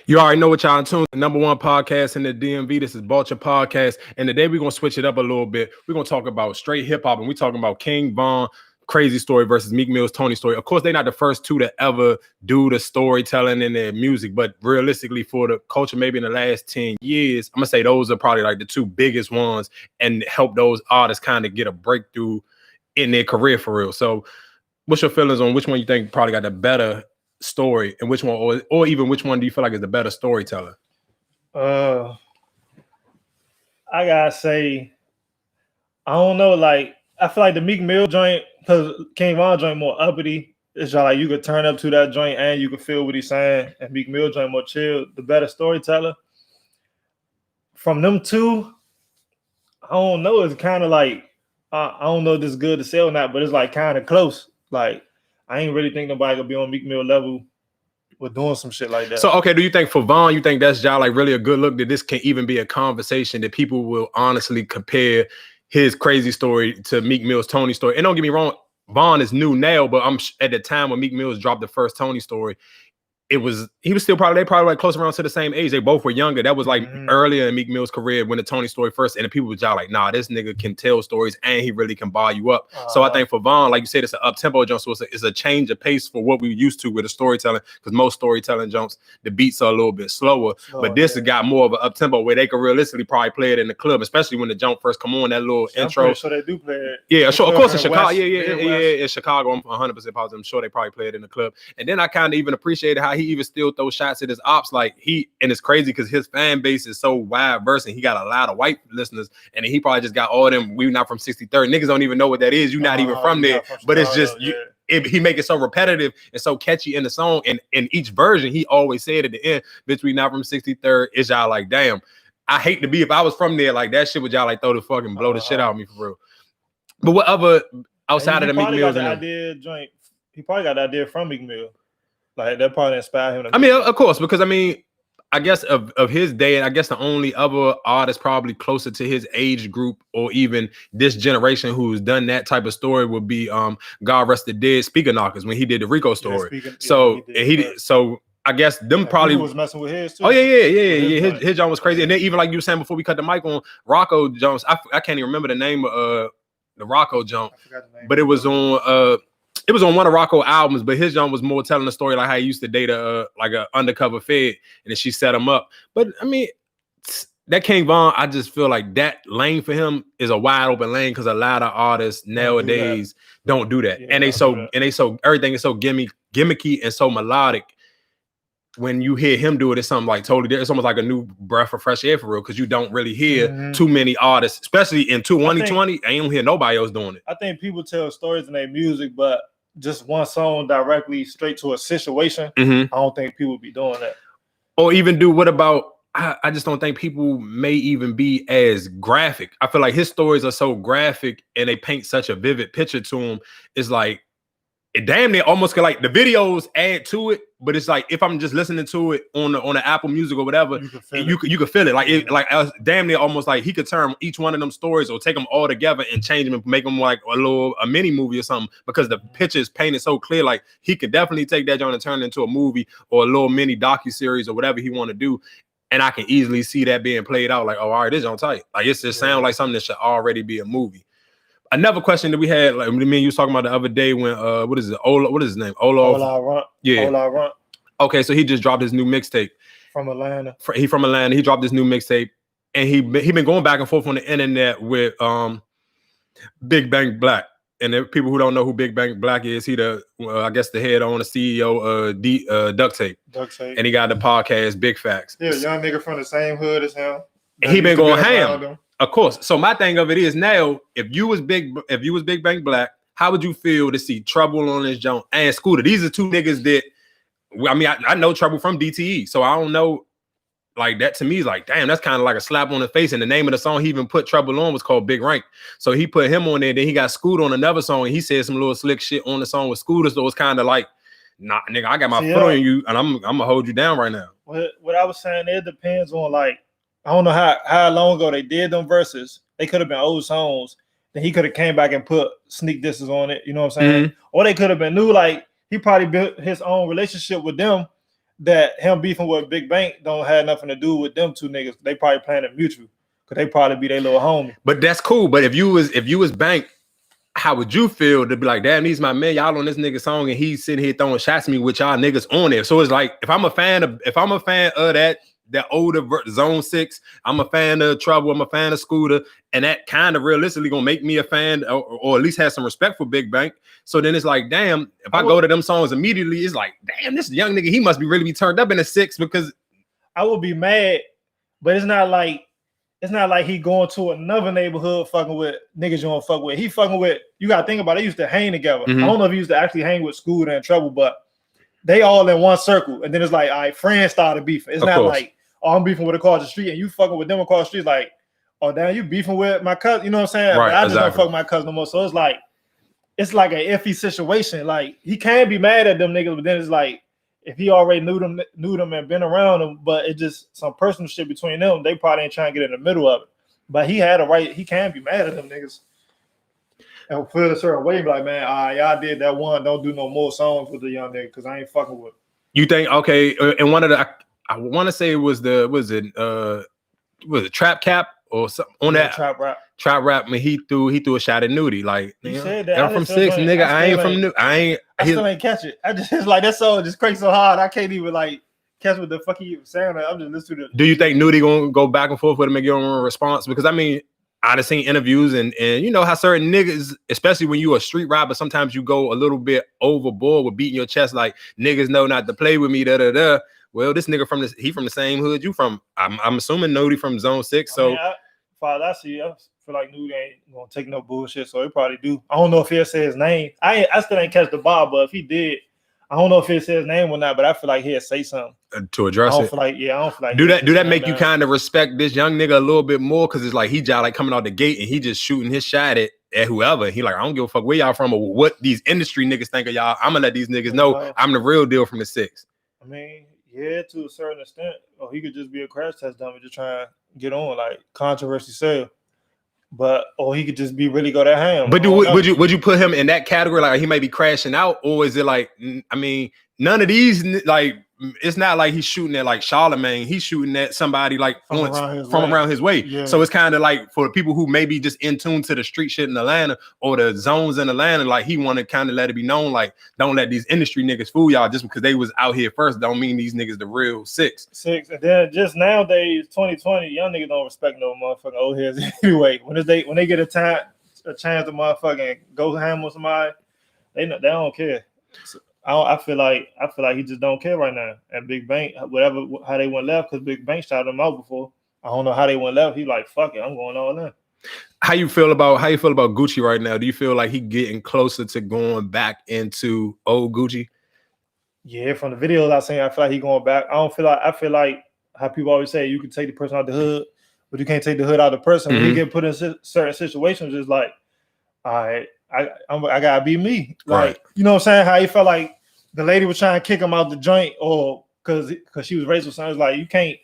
You already know what y'all tuned. The number one podcast in the DMV. This is Vulture Podcast. And today we're going to switch it up a little bit. We're going to talk about straight hip hop. And we're talking about King Von, Crazy Story versus Meek Mill's Tony Story. Of course, they're not the first two to ever do the storytelling in their music. But realistically, for the culture, maybe in the last 10 years, I'm going to say those are probably like the two biggest ones and help those artists kind of get a breakthrough in their career for real. So what's your feelings on which one you think probably got the better story, and which one, or even which one do you feel like is the better storyteller? I gotta say, I don't know. Like, I feel like the Meek Mill joint, because King Von joint more uppity. It's just like you could turn up to that joint and you could feel what he's saying. And Meek Mill joint more chill. The better storyteller. From them two, I don't know. It's kind of like I don't know if this is good to say or not, but it's like kind of close. Like, I ain't really think nobody could be on Meek Mill level with doing some shit like that. So, okay, do you think for Von, you think that's y'all like really a good look that this can even be a conversation that people will honestly compare his Crazy Story to Meek Mill's Tony Story? And don't get me wrong, Von is new now, but I'm at the time when Meek Mills dropped the first Tony Story, he was still probably like close around to the same age. They both were younger. That was like earlier in Meek Mill's career when the Tony Story first, and the people was like, nah, this nigga can tell stories and he really can bar you up. So I think for Von, like you said, it's an up-tempo jump, so it's a change of pace for what we used to with the storytelling, because most storytelling jumps, the beats are a little bit slower, but this has got more of an up-tempo where they could realistically probably play it in the club, especially when the jump first come on, that little intro. So they do play it. Yeah, sure, of course in Chicago. Yeah, in Chicago, I'm 100% positive. I'm sure they probably play it in the club. And then I kind of even appreciated how he even still throws shots at his ops, like and it's crazy because his fan base is so wide verse and he got a lot of white listeners, and he probably just got all them we not from 63rd niggas don't even know what that is. You're not even from there, but it's just he make it so repetitive and so catchy in the song, and in each version he always said at the end, bitch, we not from 63rd. It's y'all like, damn, I hate to be, if I was from there, like that shit would y'all like throw the fucking blow the shit out of me for real. But what other outside of the Meek Mills he probably got the idea from Meek Mill. Like, that probably inspired him. I mean, of course, because I mean, I guess of his day, and I guess the only other artist probably closer to his age group or even this generation who's done that type of story would be God Rest the Dead Speaker Knockers when he did the Rico Story. So I guess them probably was messing with his too. Oh yeah. His John was crazy, and then even like you were saying before we cut the mic on Rocco Jones, I can't even remember the name of the Rocco Jones, but it was on It was on one of Rocco's albums, but his John was more telling the story like how he used to date like a undercover fed, and then she set him up. But I mean, that King Von, I just feel like that lane for him is a wide open lane because a lot of artists nowadays don't do that, and they so everything is so gimmicky and so melodic. When you hear him do it, it's something like totally different. It's almost like a new breath of fresh air for real, because you don't really hear too many artists, especially in 2020. I don't hear nobody else doing it. I think people tell stories in their music, but just one song directly straight to a situation, I don't think people be doing that. Or even do what about, I just don't think people may even be as graphic. I feel like his stories are so graphic and they paint such a vivid picture to him. It's like, it damn near almost like the videos add to it, but it's like if I'm just listening to it on the Apple Music or whatever, you could feel it. Like damn near almost like he could turn each one of them stories or take them all together and change them and make them like a mini movie or something, because the picture is painted so clear. Like he could definitely take that joint and turn it into a movie or a little mini docuseries or whatever he want to do. And I can easily see that being played out like, oh, all right, this on tight. Like it's just sound like something that should already be a movie. Another question that we had, like me and you was talking about the other day when what is his name? Ola Runt. Yeah. Ola Runt. Okay, so he just dropped his new mixtape. From Atlanta. He from Atlanta. He dropped this new mixtape, and he been going back and forth on the internet with Big Bang Black. And there, people who don't know who Big Bang Black is, he I guess the head owner, CEO Duct Tape. And he got the podcast Big Facts. Yeah, young nigga from the same hood as him. And he been going ham. Of course. So my thing of it is now, if you was Big Bang Black, how would you feel to see Trouble on this joint and Scooter? These are two niggas that, I mean, I know Trouble from DTE, so I don't know. Like that to me is like, damn, that's kind of like a slap on the face. And the name of the song he even put Trouble on was called Big Rank. So he put him on there. Then he got Scooter on another song, and he said some little slick shit on the song with Scooter. So it's kind of like, nah, nigga, I got my foot on you, and I'm gonna hold you down right now. What I was saying, it depends on like, I don't know how long ago they did them verses. They could have been old songs. Then he could have came back and put sneak disses on it. You know what I'm saying? Or they could have been new. Like he probably built his own relationship with them. that him beefing with Big Bank don't have nothing to do with them two niggas. They probably playing it mutual because they probably be their little homie. But that's cool. But if you was Bank, how would you feel to be like, damn, these my man, y'all on this nigga song, and he's sitting here throwing shots at me with y'all niggas on there. So it's like, if I'm a fan of that older Zone 6, I'm a fan of Trouble, I'm a fan of Scooter, and that kind of realistically gonna make me a fan, or at least have some respect for Big Bank. So then it's like, damn, if I go to them songs immediately, it's like, damn, this young nigga, he must be really turned up in a 6, because I would be mad, but it's not like he going to another neighborhood fucking with niggas you don't fuck with. He fucking with, you gotta think about it, they used to hang together. I don't know if he used to actually hang with Scooter and Trouble, but they all in one circle. And then it's like, all right, friends started beefing. It's not like, oh, I'm beefing with across the street and you fucking with them across the street. Like, oh, damn, you beefing with my cousin. You know what I'm saying? Right, but I just don't fuck my cousin no more. So it's like an iffy situation. Like, he can't be mad at them niggas, but then it's like, if he already knew them and been around them, but it just some personal shit between them, they probably ain't trying to get in the middle of it. But he had a right, he can't be mad at them niggas. And feel a certain way, like, man, y'all did that one, don't do no more songs with the young nigga because I ain't fucking with him. You think, okay, and one of the, I want to say it was it Trap Cap or something on that Trap Rap. I mean, he threw a shot at Nudie. Like, he said that. I'm from 6, nigga. I ain't from Nudie. I still ain't catch it. I just like that song just cranked so hard. I can't even like catch what the fuck he was saying. I'm just listening to. Do you think Nudie gonna go back and forth with him and give him a response? Because I mean, I've seen interviews and you know how certain niggas, especially when you a street rapper, sometimes you go a little bit overboard with beating your chest, like niggas know not to play with me. Da da da. Well, this nigga from the same hood you from. I'm assuming Nudie from Zone 6. So I feel like Nudie ain't gonna take no bullshit. So he probably do. I don't know if he'll say his name. I still ain't catch the bar, but if he did, I don't know if he'll say his name or not. But I feel like he'll say something to address it. I don't feel like. Do that make you kind of respect this young nigga a little bit more? Because it's like he just like coming out the gate and he just shooting his shot at whoever. He like, I don't give a fuck where y'all from or what these industry niggas think of y'all. I'm gonna let these niggas know I'm the real deal from the 6. I mean, yeah, to a certain extent. Or he could just be a crash test dummy just trying to get on, like controversy sale. But or he could just be really go that ham. But would you put him in that category? Like he may be crashing out, or is it like, I mean, none of these, like, it's not like he's shooting at like Charlemagne. He's shooting at somebody like from around his way. Yeah. So it's kind of like for people who may be just in tune to the street shit in Atlanta or the zones in Atlanta, like he want to kind of let it be known, like, don't let these industry niggas fool y'all just because they was out here first. Don't mean these niggas the real 6. And then just nowadays, 2020, young niggas don't respect no motherfucking old heads anyway. When they get a chance to motherfucking go ham with somebody, they don't care. So, I feel like he just don't care right now. And Big Bank, whatever how they went left, because Big Bank shouted him out before. I don't know how they went left. He like, fuck it, I'm going all in. How you feel about Gucci right now? Do you feel like he getting closer to going back into old Gucci? Yeah, from the videos I seen, I feel like he going back. I feel like how people always say you can take the person out the hood, but you can't take the hood out of the person. When he get put in certain situations, it's like, all right, I gotta be me. Like, right. You know what I'm saying? How he felt like the lady was trying to kick him out the joint, or because she was racial. So it's like you can't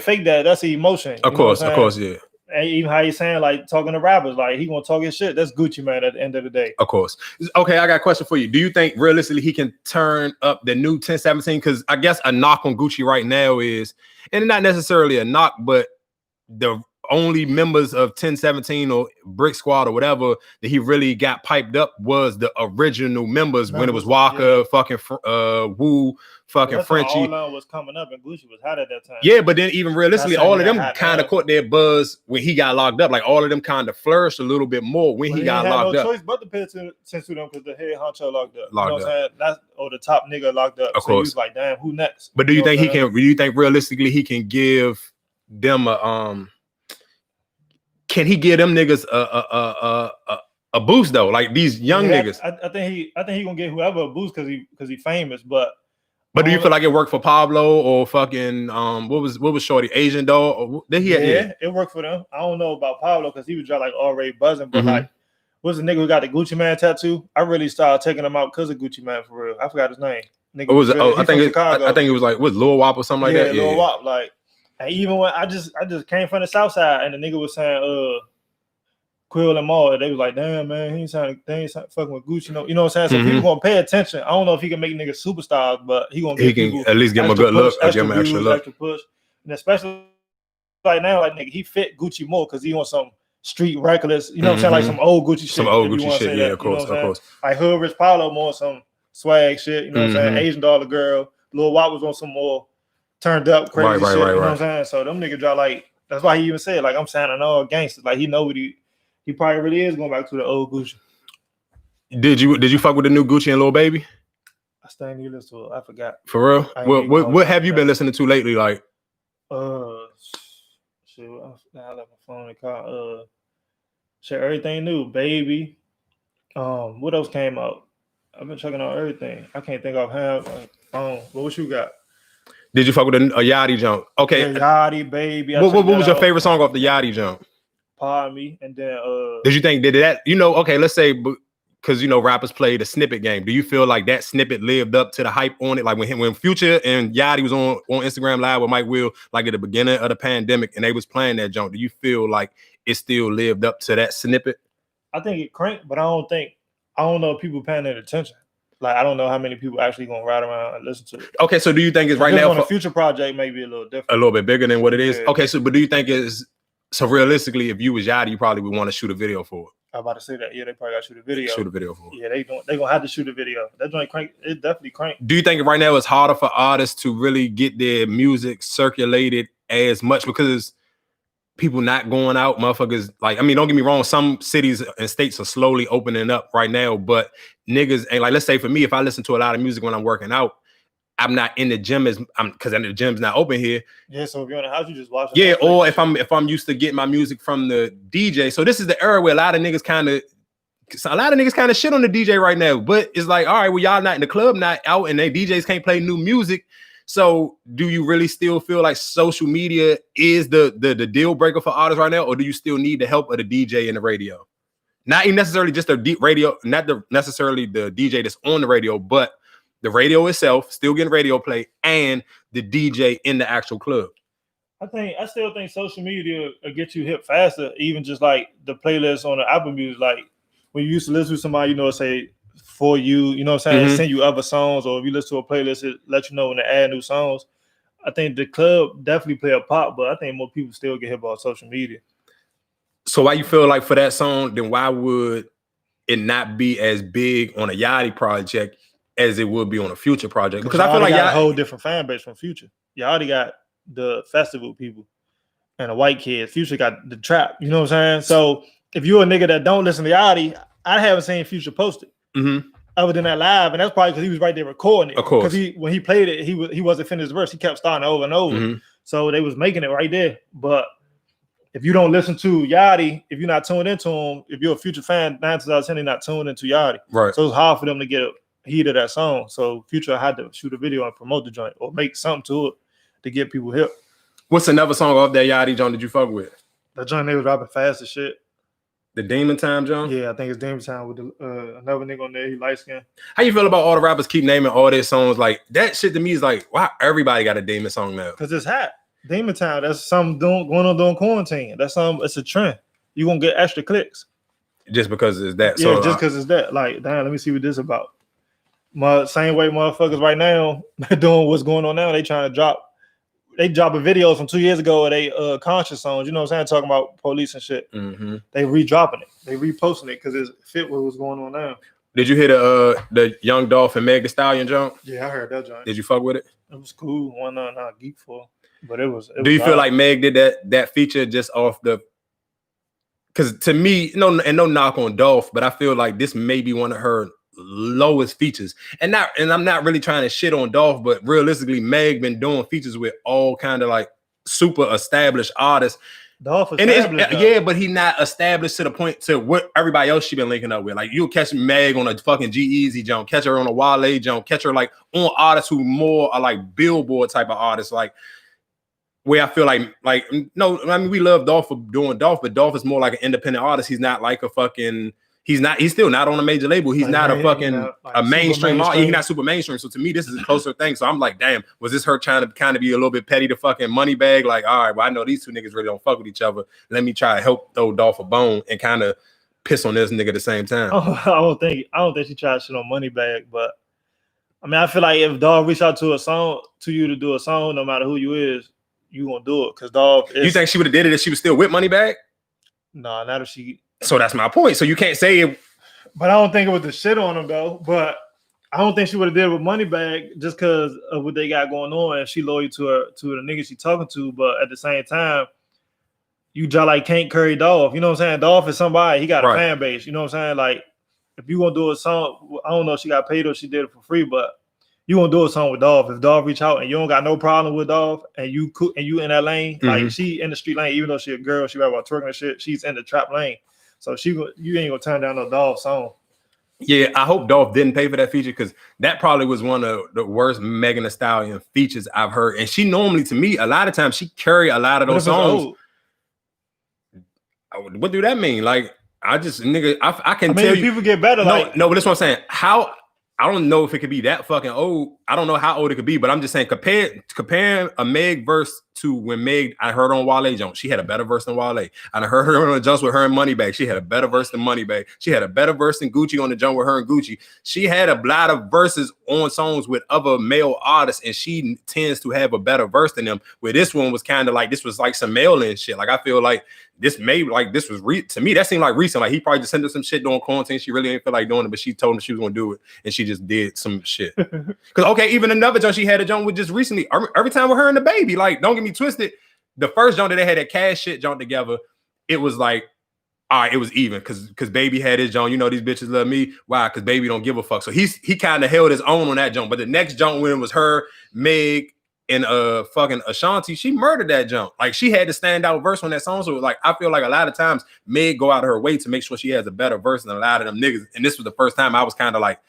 fake that. That's the emotion. Of course, yeah. And even how he's saying, like, talking to rappers, like he gonna talk his shit. That's Gucci, man. At the end of the day, of course. Okay, I got a question for you. Do you think realistically he can turn up the new 1017? Because I guess a knock on Gucci right now is, and not necessarily a knock, but the only members of 1017 or Brick Squad or whatever that he really got piped up was the original members when it was Walker, fucking Wu, fucking Frenchie. All was coming up and Gucci was hot at that time. Yeah, but then even realistically, all of them kind of caught their buzz when he got locked up. Like all of them kind of flourished a little bit more when he got locked up. Choice but to pay attention to them because the head honcho locked up. You know what I'm saying? That's the top nigga locked up. Of course. He was like, damn, who next? But do you think he can? Do you think realistically he can give them a Can he give them niggas a boost though? Like these young niggas. I think he gonna get whoever a boost because he famous. But do you feel like it worked for Pablo or fucking what was Shorty, Asian Dog? It worked for them. I don't know about Pablo because he was just like already buzzing. But like, what's the nigga who got the Gucci Man tattoo? I really started taking him out because of Gucci Man for real. I forgot his name. Nigga, I think it was like Lil Wop or something like that. Lil Wop, like. And even when I just came from the South Side and the nigga was saying, Quill and Maul, they was like, damn man, they ain't fucking with Gucci, you know what I'm saying? So people gonna pay attention. I don't know if he can make niggas superstars, but he gonna give people at least give him a good look, extra views, extra push, and especially like now, like nigga, he fit Gucci more because he on some street reckless, you know what I'm saying, like some old Gucci shit. Some old Gucci shit, yeah, of course. Like Hood Rich Paulo more some swag shit, you know what I'm saying? Asian Dollar Girl, Lil Wop was on some more turned up crazy shit, you know what I'm saying? So them niggas drop like, that's why he even said like I'm signing all gangsters. Like he know what he probably really is going back to the old Gucci. Did you fuck with the new Gucci and Lil Baby? I still ain't listen to it. I forgot. For real? What have you been listening to lately? Like shit, I left my phone in the car. Shit, everything new, Baby. What else came out? I've been checking out everything. I can't think of what you got? Did you fuck with a Yachty jump? Okay. Yeah, Yachty, Baby. What was your favorite song off the Yachty jump? Pardon me. And then did you think did that, okay, let's say because rappers play the snippet game. Do you feel like that snippet lived up to the hype on it? Like when Future and Yachty was on Instagram Live with Mike Will, like at the beginning of the pandemic, and they was playing that jump, do you feel like it still lived up to that snippet? I think it cranked, but I don't know if people paying that attention. Like I don't know how many people actually gonna ride around and listen to it. Okay, so do you think it's right now on a Future project maybe a little different, a little bit bigger than what it is? Yeah. Okay, so but do you think so realistically, if you was Yachty, you probably would want to shoot a video for it? I'm about to say that. Yeah, they probably got to shoot a video. Shoot a video for it. Yeah, they gonna have to shoot a video. That joint crank. It definitely crank. Do you think right now it's harder for artists to really get their music circulated as much because people not going out, motherfuckers? Like, I mean, don't get me wrong, some cities and states are slowly opening up right now, but niggas ain't like, let's say for me, if I listen to a lot of music when I'm working out, I'm not in the gym because the gym's not open here. Yeah, so if you're in the house, you just watch it. Yeah, or if I'm used to getting my music from the DJ. So this is the era where a lot of niggas kind of shit on the DJ right now. But it's like, all right, well, y'all not in the club, not out, and they DJs can't play new music. So do you really still feel like social media is the deal breaker for artists right now, or do you still need the help of the DJ and the radio? Not even necessarily just the radio, not necessarily the DJ that's on the radio, but the radio itself, still getting radio play, and the DJ in the actual club. I still think social media will get you hip faster, even just like the playlist on the Apple Music. Like when you used to listen to somebody, say for you, you know what I'm saying, send you other songs, or if you listen to a playlist, it let you know when they add new songs. I think the club definitely play a part, but I think more people still get hip on social media. So why you feel like for that song, then why would it not be as big on a Yachty project as it would be on a Future project? Because I feel like got a whole different fan base from Future. You already got the festival people and the white kids. Future got the trap, you know what I'm saying? So if you're a nigga that don't listen to Yachty, I haven't seen Future posted other than that live, and that's probably because he was right there recording it. Of course, because when he played it, he wasn't finished the verse. He kept starting over and over, so they was making it right there. But if you don't listen to Yachty, if you're not tuned into him, if you're a Future fan, 9 times out of 10 you're not tuned into Yachty. Right. So it's hard for them to get heat of that song. So Future had to shoot a video and promote the joint or make something to it to get people hip. What's another song off that Yachty joint that you fuck with? That joint they was rapping fast as shit. The Demon Time joint? Yeah, I think it's Demon Time with another nigga on there. He light skin. How you feel about all the rappers keep naming all their songs? Like that shit to me is like, wow, everybody got a Demon song now. Because it's hot. Demon Time, that's something going on during quarantine. It's a trend. You gonna get extra clicks. Just because it's that. Yeah, so, just because it's that. Like, damn, let me see what this is about. Same way motherfuckers right now doing what's going on now. They trying to drop a video from 2 years ago of they conscious songs, you know what I'm saying, talking about police and shit. They redropping it. They reposting it because it fit with what's going on now. Did you hear the Young Dolph and Meg Thee Stallion jump? Yeah, I heard that joint. Did you fuck with it? It was cool. One not geek for, but it was. Do you feel like Meg did that feature just off the? Because to me, no knock on Dolph, but I feel like this may be one of her lowest features, and I'm not really trying to shit on Dolph, but realistically, Meg been doing features with all kind of like super established artists. Dolph established, but he not established to the point to what everybody else she been linking up with. Like you'll catch Meg on a fucking G-Eazy jump, catch her on a Wale jump, catch her like on artists who more are like Billboard type of artists, like where I feel like no, I mean we love Dolph for doing Dolph, but Dolph is more like an independent artist. He's not like a fucking He's still not on a major label. He's Like, not a man, fucking like a mainstream. He's mainstream. not super mainstream. So to me, this is a closer thing. So I'm like, damn, was this her trying to kind of be a little bit petty to fucking money bag? Like, all right, well, I know these two niggas really don't fuck with each other. Let me try to help throw Dolph a bone and kind of piss on this nigga at the same time. I don't think she tried shit on Moneybag, but I mean, I feel like if Dolph reached out to you to do a song, no matter who you is, you gonna do it because Dolph. You think she would have did it if she was still with Moneybag? No, not if she. So that's my point. So you can't say it. But I don't think it was the shit on him though. But I don't think she would have did it with Moneybag just because of what they got going on, and she loyal to the nigga she talking to. But at the same time, you just like can't carry Dolph. You know what I'm saying? Dolph is somebody. He got a fan base. You know what I'm saying? Like if you gonna do a song, I don't know if she got paid or she did it for free, but you gonna do a song with Dolph. If Dolph reach out and you don't got no problem with Dolph, and you in that lane, like she in the street lane, even though she a girl, she rap about twerking and shit. She's in the trap lane. So you ain't gonna turn down no Dolph song. Yeah, I hope Dolph didn't pay for that feature because that probably was one of the worst Megan Thee Stallion features I've heard. And she normally, to me, a lot of times she carry a lot of those songs. What do that mean? Like, I just nigga, I can tell you people get better. No, but that's what I'm saying. How I don't know if it could be that fucking old. I don't know how old it could be, but I'm just saying comparing a Meg verse to when Meg, I heard on Wale Jones, she had a better verse than Wale. And I heard her on the Jones with her and Moneybag. She had a better verse than Moneybag. She had a better verse than Gucci on the Jones with her and Gucci. She had a lot of verses on songs with other male artists, and she tends to have a better verse than them. Where this one was kind of like, this was like some mail-in shit. Like I feel like this was to me, that seemed like recent. Like he probably just sent her some shit during quarantine. She really didn't feel like doing it, but she told him she was gonna do it, and she just did some shit. Because okay, even another joint she had a joint with just recently. Every time with her and the baby, like don't get me twisted. The first joint that they had that cash shit joint together, it was like, all right, it was even because baby had his joint. You know these bitches love me. Why? Because baby don't give a fuck. So he kind of held his own on that joint. But the next joint when it was her, Meg, and fucking Ashanti, she murdered that jump. Like she had to stand out verse on that song. So like I feel like a lot of times Meg go out of her way to make sure she has a better verse than a lot of them niggas. And this was the first time I was kind of like,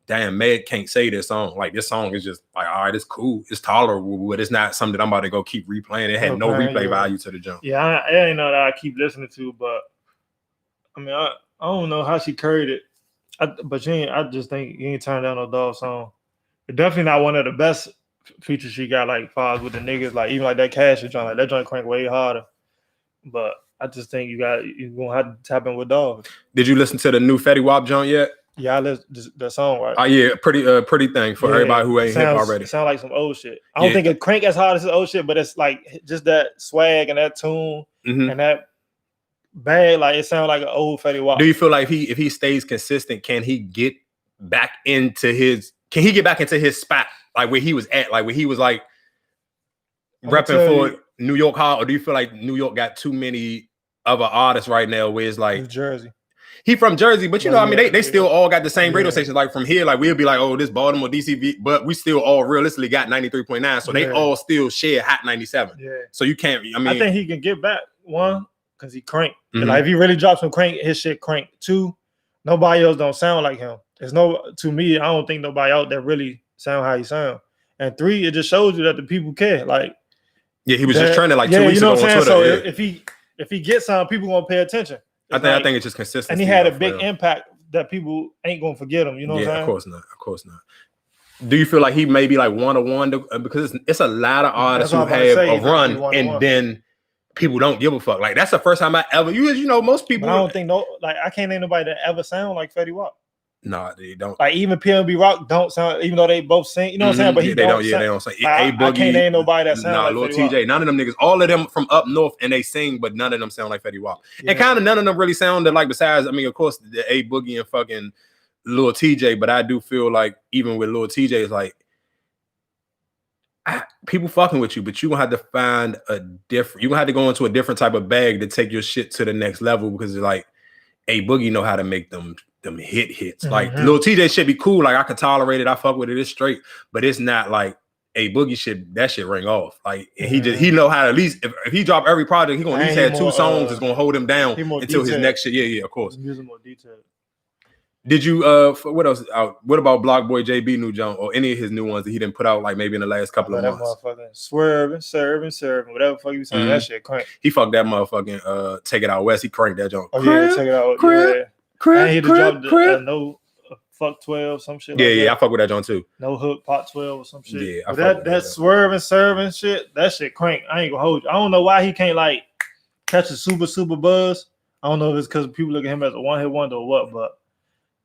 damn, Meg can't say this song. Like this song is just like, all right, it's cool, it's tolerable, but it's not something that I'm about to go keep replaying. It had no replay value to the jump. Yeah, I ain't know that I keep listening to, but I mean, I don't know how she carried it. I just think you ain't turn down no Dolph song. But definitely not one of the best features she got, like files with the niggas, like even like that cash joint, like that joint crank way harder. But I just think you're gonna have to tap in with Dolph. Did you listen to the new Fetty Wap joint yet? Yeah, I listened the song, right? Oh yeah, pretty thing for everybody who ain't hip already. It sounds like some old shit. I don't think it crank as hard as the old shit, but it's like just that swag and that tune and that bag, like it sounds like an old Fetty Wap. Do you feel like if he stays consistent, can he get back into his spot, like where he was at, like where he was like repping for New York hard? Or do you feel like New York got too many other artists right now where it's like New Jersey? He from Jersey, but you know, I mean, they still all got the same radio stations. Like from here, like we'll be like, oh, this Baltimore, DCV, but we still all realistically got 93.9. So they all still share Hot 97. Yeah. So you can't, I mean, I think he can get back, one, because he crank. Like if he really drops some crank, his shit crank. Two, nobody else don't sound like him. To me, I don't think nobody out there really sound how he sound. And three, it just shows you that the people care. Like, yeah, he was just trending like 2 weeks ago on Twitter. So if he gets some, people gonna pay attention. I think it's just consistent. And he had a big impact that people ain't gonna forget him. You know what I'm saying? Of course not. Do you feel like he may be like one-on-one because it's a lot of artists who have a run and then people don't give a fuck? Like that's the first time I ever. You know, most people. But I don't think I can't name nobody that ever sound like Fetty Wap. No, they don't. Like even PNB Rock don't sound, even though they both sing. You know what I'm saying? But they don't say. I can't name nobody that sound like Lil TJ. None of them niggas. All of them from up north, and they sing, but none of them sound like Fetty Wap. Yeah. And kind of none of them really sounded like. Besides, I mean, of course, the A Boogie and fucking Lil TJ. But I do feel like even with Lil TJ, it's like people fucking with you, but you gonna have to find a different. You gonna have to go into a different type of bag to take your shit to the next level because it's like A Boogie know how to make them hits. Like Lil TJ shit be cool. Like I can tolerate it. I fuck with it. It's straight, but it's not like A Boogie shit. That shit ring off. Like and he know how to, at least if he drop every project, he gonna at least have 2 songs that's gonna hold him down until his next shit. Yeah, of course. Using more detail. Did you what else out? What about Block Boy JB new jump or any of his new ones that he didn't put out like maybe in the last couple of months? Motherfucking swerving, whatever the fuck you saying, that shit crank. He fucked that motherfucking Take It Out West. He cranked that jump. Oh yeah, Take It Out. Yeah. And he dropped no fuck 12, some shit. Yeah, I fuck with that John too. No hook, pot 12 or some shit. Yeah, but that swerve and serving shit, that shit crank. I ain't gonna hold you. I don't know why he can't like catch a super buzz. I don't know if it's because people look at him as a one hit wonder or what, but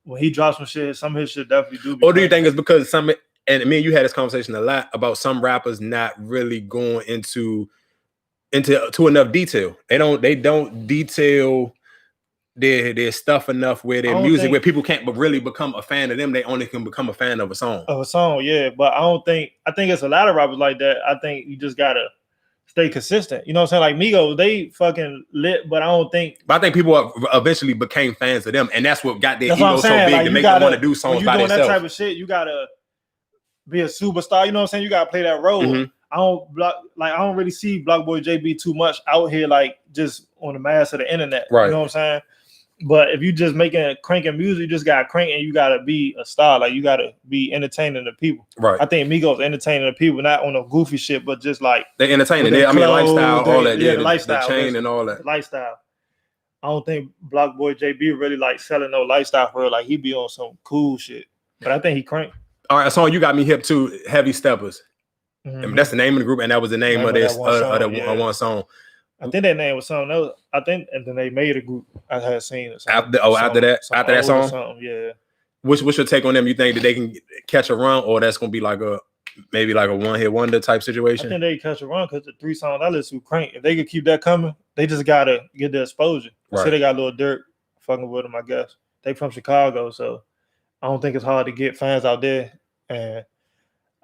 when he drops some shit, some of his shit definitely do. Or do you think it's because some, and me and you had this conversation a lot about some rappers not really going into enough detail. They don't detail their stuff enough where their music where people can't really become a fan of them. They only can become a fan of a song. Yeah. But I think it's a lot of rappers like that. I think you just gotta stay consistent. You know what I'm saying? Like Migos, they fucking lit, but I don't think. But I think people eventually became fans of them, and that's what got their ego so big to make them want to do songs by themselves. When you doing that type of shit, you gotta be a superstar. You know what I'm saying? You gotta play that role. Mm-hmm. I don't really see Block Boy JB too much out here, like just on the mass of the internet. Right. You know what I'm saying? But if you just cranking music, you just gotta crank and you gotta be a star. Like you gotta be entertaining the people. Right. I think Migos entertaining the people, not on a goofy shit, but just like they entertaining. Lifestyle, all that. Yeah, the lifestyle, the chain and all that. Lifestyle. I don't think Block Boy JB really like selling no lifestyle for real. Like he be on some cool shit. But I think he crank. All right, a song you got me hip to, Heavy Steppers. Mm-hmm. I mean, that's the name of the group, and that was the name of this one song. I think that name was something else. And then they made a group. I had seen it. After that song, yeah. What's your take on them? You think that they can catch a run, or that's gonna be like maybe like a one hit wonder type situation? I think they catch a run because the 3 songs I listen to crank. If they could keep that coming, they just gotta get the exposure. Right. So they got a little dirt fucking with them, I guess. They from Chicago, so I don't think it's hard to get fans out there. And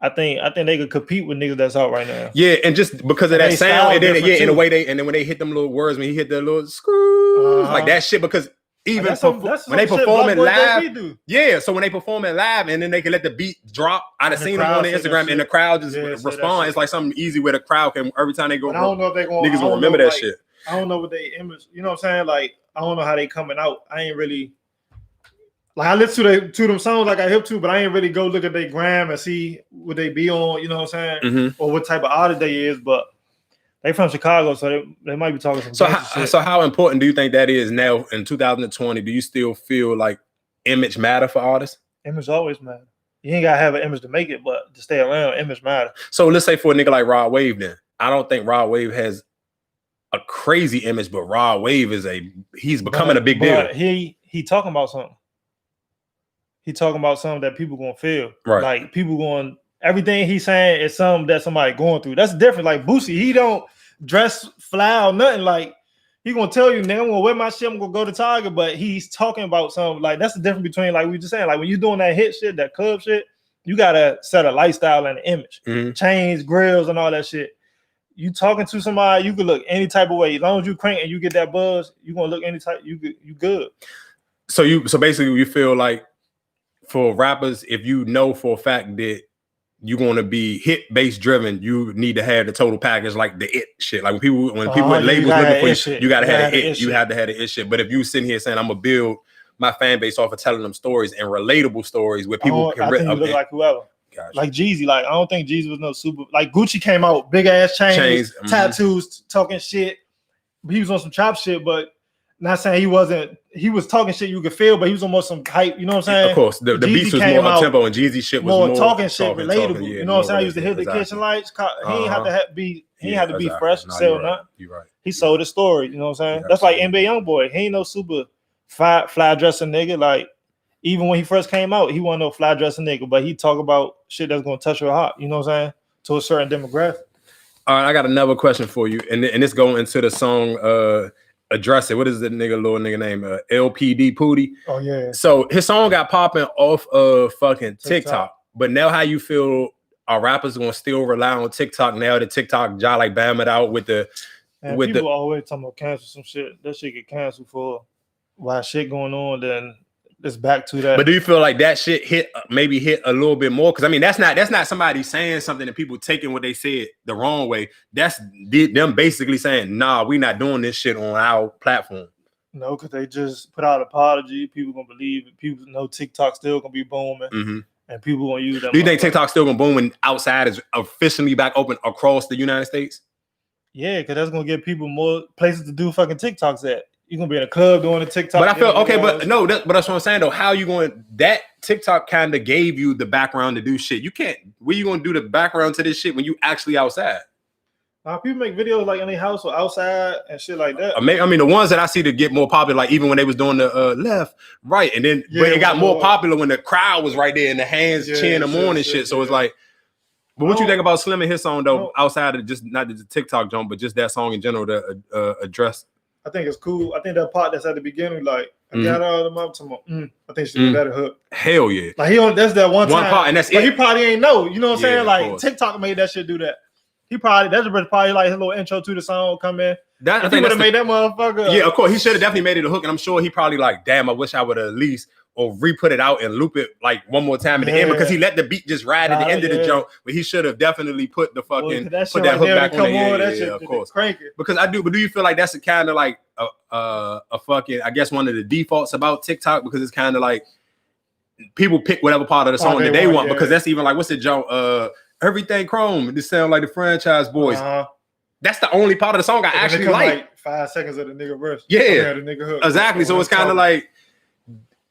I think they could compete with niggas that's out right now. Yeah, and just because of that sound, and then in a way then when they hit them little words, when he hit the little screws, like that shit, because even when they perform it live, yeah. So when they perform it live, and then they can let the beat drop. I'd have seen them on the Instagram, and the crowd just respond. It's like something easy where the crowd can every time they go. But I don't know if they going. Niggas will remember that shit. I don't know what they image. You know what I'm saying? Like I don't know how they coming out. I ain't really. Like I listen to them songs like I hip to, but I ain't really go look at their gram and see what they be on, you know what I'm saying? Mm-hmm. Or what type of artist they is, but they from Chicago, so they might be talking some shit. So how important do you think that is now in 2020? Do you still feel like image matter for artists? Image always matter. You ain't gotta have an image to make it, but to stay around, image matter. So let's say for a nigga like Rod Wave then. I don't think Rod Wave has a crazy image, but Rod Wave he's becoming a big deal. He talking about something. He talking about something that people gonna feel. Right. Like people going, everything he's saying is something that somebody going through. That's different. Like Boosie, he don't dress fly or nothing. Like he gonna tell you, nigga, I'm gonna wear my shit, I'm gonna go to Target, but he's talking about something. Like that's the difference between, like we just saying, like when you're doing that hit shit, that club shit, you gotta set a lifestyle and an image. Mm-hmm. Chains, grills, and all that shit. You talking to somebody, you can look any type of way. As long as you crank and you get that buzz, you gonna look any type, you good. So basically you feel like for rappers, if you know for a fact that you're going to be hit base driven, you need to have the total package, like the it shit. Like when people at labels looking for you gotta have the it. You have to have the it shit. But if you sitting here saying I'm gonna build my fan base off of telling them stories and relatable stories where people can think you look like whoever. Gotcha. Like Jeezy, like I don't think Jeezy was no super. Like Gucci came out, big ass chains, tattoos, talking shit. He was on some chop shit, but not saying he wasn't. He was talking shit you could feel, but he was almost some hype. You know what I'm saying? Of course, the beats was more up tempo, and Jeezy shit was more talking shit, relatable. You know what I'm saying? I used to hit the kitchen lights. He ain't have to be. He ain't have to be fresh. Sell nothing. You're right. He sold his story. You know what I'm saying? That's like NBA YoungBoy. He ain't no super fly dressing nigga. Like even when he first came out, he wasn't no fly dressing nigga, but he talk about shit that's gonna touch your heart. You know what I'm saying? To a certain demographic. All right, I got another question for you, and this going into the song. Address it. What is the little nigga name? LPD Pootie. Oh yeah. So his song got popping off of fucking TikTok. But now, how you feel? Are rappers gonna still rely on TikTok now? The TikTok job like bam it out with the. Man, with people always talking about cancel some shit. That shit get canceled for while shit going on. Then it's back to that. But do you feel like that shit maybe hit a little bit more? Because I mean, that's not somebody saying something and people taking what they said the wrong way. That's them basically saying, nah, we not doing this shit on our platform. No, because they just put out an apology. People gonna believe it. People know TikTok still gonna be booming, and people gonna use them. Do you think TikTok still gonna boom when outside is officially back open across the United States? Yeah, because that's gonna give people more places to do fucking TikToks at. You gonna be in a club doing a TikTok. But I feel okay, but no, but that's what I'm saying though. How you going? That TikTok kind of gave you the background to do shit. You can't. Where you gonna do the background to this shit when you actually outside? People make videos like in their house or outside and shit like that. I mean, the ones that I see to get more popular, like even when they was doing the left, right, and then but it got more popular when the crowd was right there and the hands cheering them on and shit. So it's like, but what you think about Slim and his song though, outside of just not the TikTok jump, but just that song in general to address? I think it's cool. I think that part that's at the beginning, like I got all them up to I think she did that hook. Hell yeah! Like that's that one time part, and that's but it. He probably ain't know. You know what I'm saying? Like TikTok made that shit do that. That's probably like his little intro to the song come in. I think would have made that motherfucker. Yeah, of course. He should have definitely made it a hook, and I'm sure he probably like, damn, I wish I would have at least or re-put it out and loop it like one more time at the end because he let the beat just ride at the end of the joke. But he should have definitely put the fucking put that hook back on there. Yeah, of course. Because I do, but do you feel like that's a kind of like a fucking, I guess one of the defaults about TikTok because it's kind of like people pick whatever part of the song that they want because that's even like what's the joke? Everything Chrome. This sound like the Franchise Boys. That's the only part of the song I actually like 5 seconds of the nigga verse. Yeah, the nigga hook. Exactly. So it's kind of like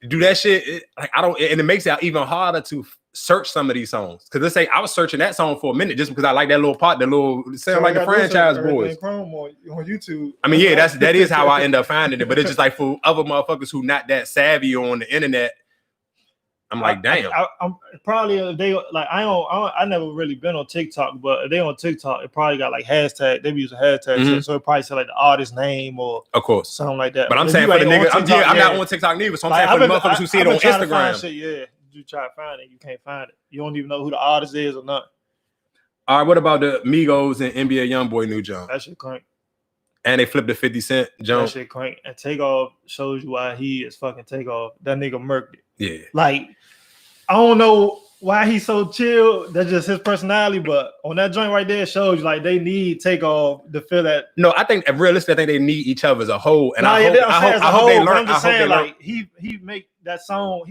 do that shit. Like I don't, and it makes it even harder to search some of these songs because let's say I was searching that song for a minute just because I like that little part, the little sound like the Franchise Boys. Chrome on YouTube. I mean, yeah, that is how I end up finding it. But it's just like for other motherfuckers who not that savvy on the internet. I'm like, damn. I'm probably if they like I never really been on TikTok, but if they on TikTok, it probably got like hashtag. They be using hashtags, so it probably say like the artist name or of course something like that. But I'm saying for the nigga, I'm not on TikTok neither. So I'm saying for the motherfuckers who see it on Instagram. Shit, you try to find it, you can't find it. You don't even know who the artist is or not. All right, what about the Migos and NBA YoungBoy new jump? That shit crank. And they flipped the 50 Cent jump. That shit crank. And Takeoff shows you why he is fucking Takeoff. That nigga murked it. Yeah. Like, I don't know why he's so chill. That's just his personality. But on that joint right there, it shows you like they need Takeoff to feel that. No, I think realistically, I think they need each other as a whole. And I hope they learn. I'm just saying, like he made that song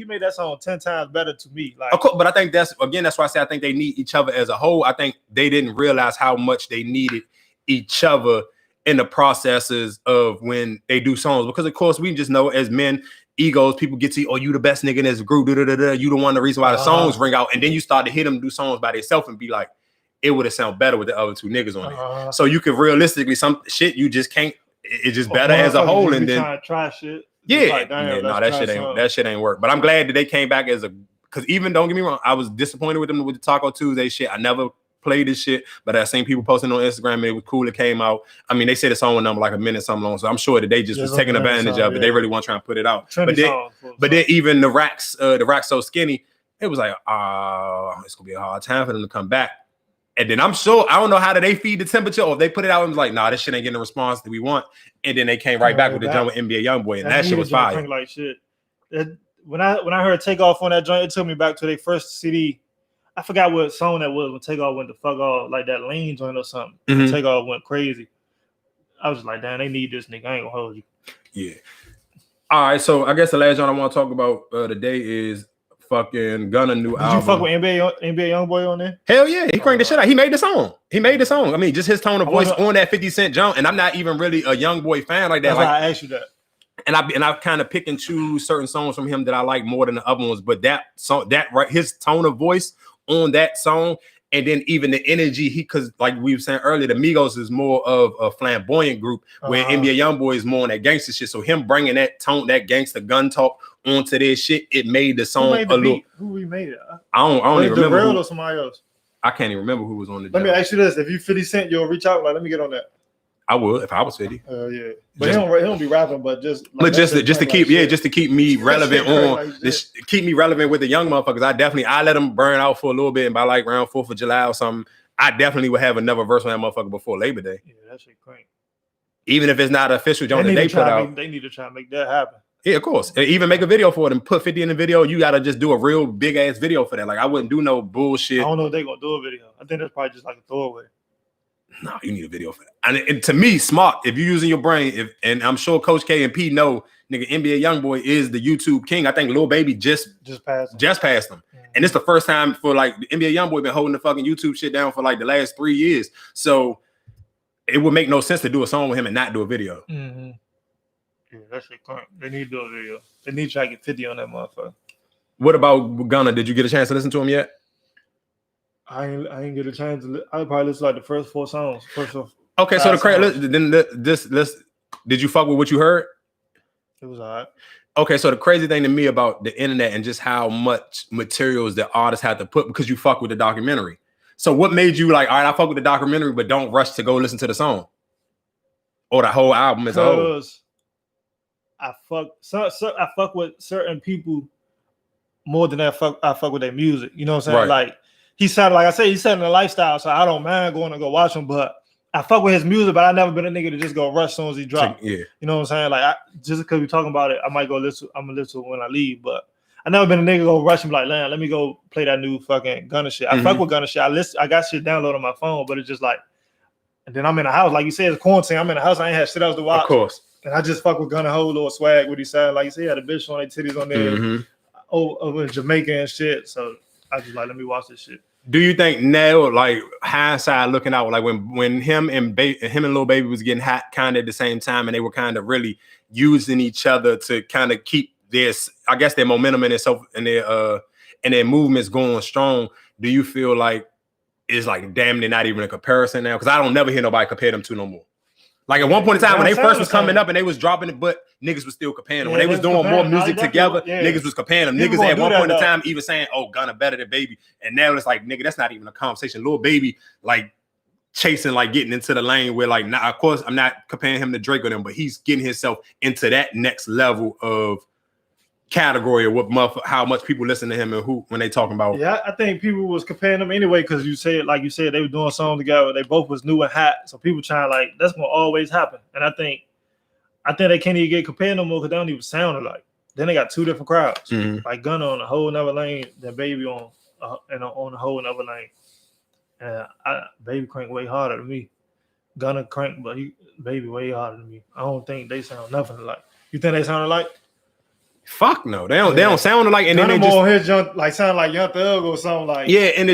10 times better to me. Like, of course, but I think that's why I say I think they need each other as a whole. I think they didn't realize how much they needed each other in the processes of when they do songs, because of course we just know as men, egos, people get to you, oh, you the best nigga in this group, you the one, the reason why the songs ring out, and then you start to hear them do songs by themselves and be like, it would have sounded better with the other two niggas on it. So you can realistically some shit you just can't. It's just better as a whole, and then try shit. Yeah, like, that shit ain't work. But I'm glad that they came back because even don't get me wrong, I was disappointed with them with the Taco Tuesday shit. I never played this shit, but I seen people posting on Instagram and it was cool. It came out. I mean, they said the song went number like a minute something long, so I'm sure that they just was taking advantage of it. They really want to try and put it out. But then even the racks so skinny, it was like, it's gonna be a hard time for them to come back. And then I'm sure I don't know how they feed the temperature, or if they put it out and was like, nah, this shit ain't getting the response that we want. And then they came right back with the jump with NBA YoungBoy, and that shit was fire. Like shit. When I heard Takeoff on that joint, it took me back to their first CD. I forgot what song that was when Takeoff went the fuck off, like that Lean joint or something. Takeoff went crazy. I was just like, damn, they need this nigga. I ain't gonna hold you. Yeah. All right, so I guess the last joint I want to talk about today is fucking Gunna new album. Did you fuck with NBA YoungBoy on there? Hell yeah, he cranked the shit out. He made the song. I mean, just his tone of voice on that 50 Cent jump. And I'm not even really a YoungBoy fan like that. That's why I asked you that. And I kind of pick and choose certain songs from him that I like more than the other ones. But that song, his tone of voice on that song, and then even the energy, because like we were saying earlier, the Migos is more of a flamboyant group, where NBA YoungBoy is more on that gangster shit. So him bringing that tone, that gangster gun talk onto this shit, it made the song a little. Who remade it? I don't even remember. Or somebody else? I can't even remember who was on the. Let me ask you this: if you 50 Cent, you'll reach out like, let me get on that. I would if I was 50. Yeah, but he don't be rapping, but just to keep me relevant keep me relevant with the young motherfuckers. I let them burn out for a little bit, and by like around 4th of July or something, I definitely would have another verse on that motherfucker before Labor Day. Yeah, that shit crank. Even if it's not an official joint that they put out, they need to try to make that happen. Yeah, of course. Even make a video for it and put 50 in the video. You gotta just do a real big ass video for that. Like I wouldn't do no bullshit. I don't know if they gonna do a video. I think that's probably just like a throwaway. No, you need a video for that. And to me, smart. If you're using your brain, and I'm sure Coach K and P know, nigga, NBA YoungBoy is the YouTube king. I think Lil Baby just passed him. Mm-hmm. And it's the first time for like the NBA YoungBoy been holding the fucking YouTube shit down for like the last 3 years. So it would make no sense to do a song with him and not do a video. Mm-hmm. Yeah, that shit crank. They need to do a video. They need to try to get 50 on that motherfucker. What about Gunna? Did you get a chance to listen to him yet? I ain't get a chance to. I probably listen like the first 4 songs. Okay, so did you fuck with what you heard? It was alright. Okay, so the crazy thing to me about the internet and just how much materials that artists have to put because you fuck with the documentary. So what made you like, all right, I fuck with the documentary, but don't rush to go listen to the song or the whole album as a whole? I fuck with certain people more than I fuck with their music. You know what I'm saying? Right. Like he sounded in a lifestyle, so I don't mind going to go watch him, but I fuck with his music, but I never been a nigga to just go rush as soon as he drop. Yeah. You know what I'm saying? Like just because we talking about it, I might go listen. I'm gonna listen when I leave, but I never been a nigga go rush and be like, let me go play that new fucking Gunna shit. I fuck with Gunna shit. I got shit downloaded on my phone, but it's just like, and then I'm in the house, like you said, it's quarantine. I'm in the house. I ain't had shit else to watch. Of course. And I just fuck with Gunna whole little swag. What he said, like you said, he had a bitch on their titties on there, over in Jamaica and shit. So I just like, let me watch this shit. Do you think now, like hindsight looking out, like when him and Lil Baby was getting hot kind of at the same time, and they were kind of really using each other to kind of keep this, I guess, their momentum and their movements going strong? Do you feel like it's like damn, they're not even a comparison now? Because I don't never hear nobody compare them two no more. Like at one point in time when they first was coming up and they was dropping it, but niggas was still comparing them. When they was doing more music together, niggas was comparing them. Niggas at one point in time even saying, "Oh, Gunna better than Baby," and now it's like, nigga, that's not even a conversation. Lil Baby like chasing, like getting into the lane where, like, now, of course, I'm not comparing him to Drake or them, but he's getting himself into that next level of category of how much people listen to him and who when they talking about. Yeah, I think people was comparing them anyway because you said they were doing songs together. They both was new and hot, so people trying like that's gonna always happen. And I think they can't even get compared no more because they don't even sound alike. Then they got two different crowds, like Gunna on a whole nother lane, than Baby on a whole nother lane. And Baby crank way harder than me. Gunna crank, but Baby way harder than me. I don't think they sound nothing alike. You think they sound alike? Fuck no, they don't sound alike. And Gunna then they more his like sound like Young Thug or something like. Yeah, and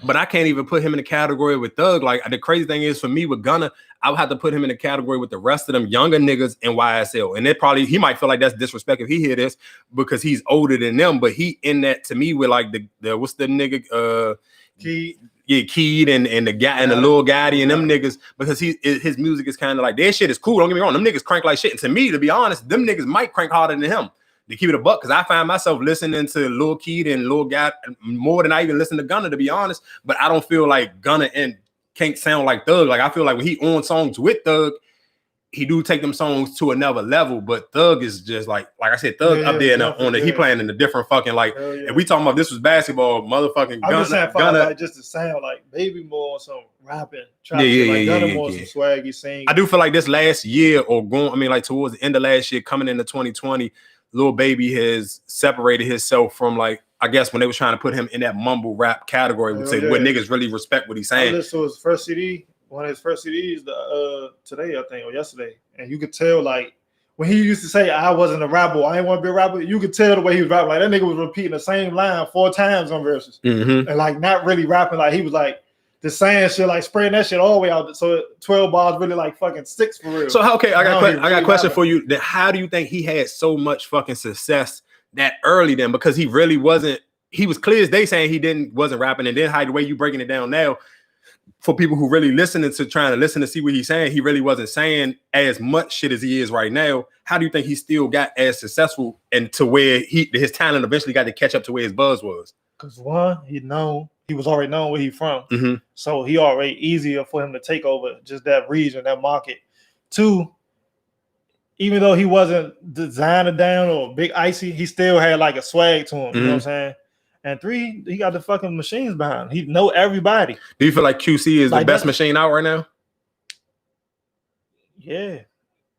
but I can't even put him in the category with Thug. Like the crazy thing is for me with Gunna, I would have to put him in the category with the rest of them younger niggas in YSL. And he might feel like that's disrespect if he hear this because he's older than them, but he in that to me with like the what's the nigga Keed. Yeah, Keed and the guy and the Lil Gotti and them niggas, because his music is kind of like their shit is cool. Don't get me wrong, them niggas crank like shit. And to me, to be honest, them niggas might crank harder than him. To keep it a buck, because I find myself listening to Lil Keed and Lil Gotti more than I even listen to Gunna, to be honest. But I don't feel like Gunna and can't sound like Thug. Like I feel like when he on songs with Thug, he do take them songs to another level. But Thug is just like I said, Thug up there he playing in a different fucking like. If we talking about this was basketball, motherfucking I'm just saying, Gunna like just to sound like Baby more on some rapping, Gunna more some swaggy sing. I do feel like this last year like towards the end of last year, coming into 2020. Lil Baby has separated himself from like, I guess when they was trying to put him in that mumble rap category, would say what niggas really respect what he's saying. I listened to his first CD, one of his first CDs today, I think, or yesterday. And you could tell like when he used to say I wasn't a rapper, I ain't want to be a rapper, you could tell the way he was rapping. Like that nigga was repeating the same line 4 times on verses. And like not really rapping, like he was like the saying shit, like spraying that shit all the way out. So 12 bars really like fucking 6 for real. So I got a question for you. That how do you think he had so much fucking success that early then? Because he really wasn't. He was clear as day saying he wasn't rapping, and then how the way you breaking it down now for people who really trying to listen to see what he's saying, he really wasn't saying as much shit as he is right now. How do you think he still got as successful and to where his talent eventually got to catch up to where his buzz was? Because one, he was already known where he from. So he already easier for him to take over just that region, that market. 2, even though he wasn't designer down or big icy, he still had like a swag to him. You know what I'm saying? And 3, he got the fucking machines behind him. He know everybody. Do you feel like QC is like the best machine out right now? Yeah.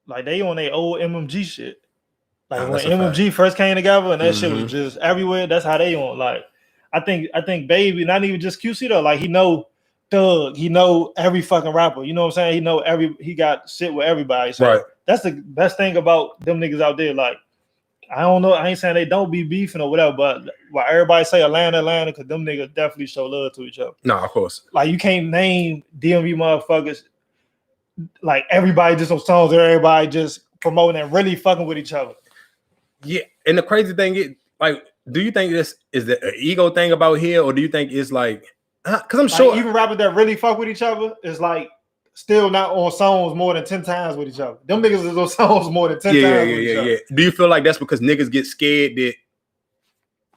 Like they on their old MMG shit. Like when MMG first came together and that shit was just everywhere, that's how they on. Like I think Baby, not even just QC though, like he know Thug, he know every fucking rapper. You know what I'm saying? He got shit with everybody. So right. That's the best thing about them niggas out there. Like, I don't know, I ain't saying they don't be beefing or whatever, but why everybody say Atlanta, because them niggas definitely show love to each other. No, of course. Like you can't name DMV motherfuckers like everybody just on songs, everybody just promoting and really fucking with each other. Yeah, and the crazy thing is, like, do you think this is the ego thing about here, or do you think it's like, because I'm sure even rappers that really fuck with each other is like still not on songs more than 10 times with each other. Them niggas is on songs more than 10 times with each other. Do you feel like that's because niggas get scared that,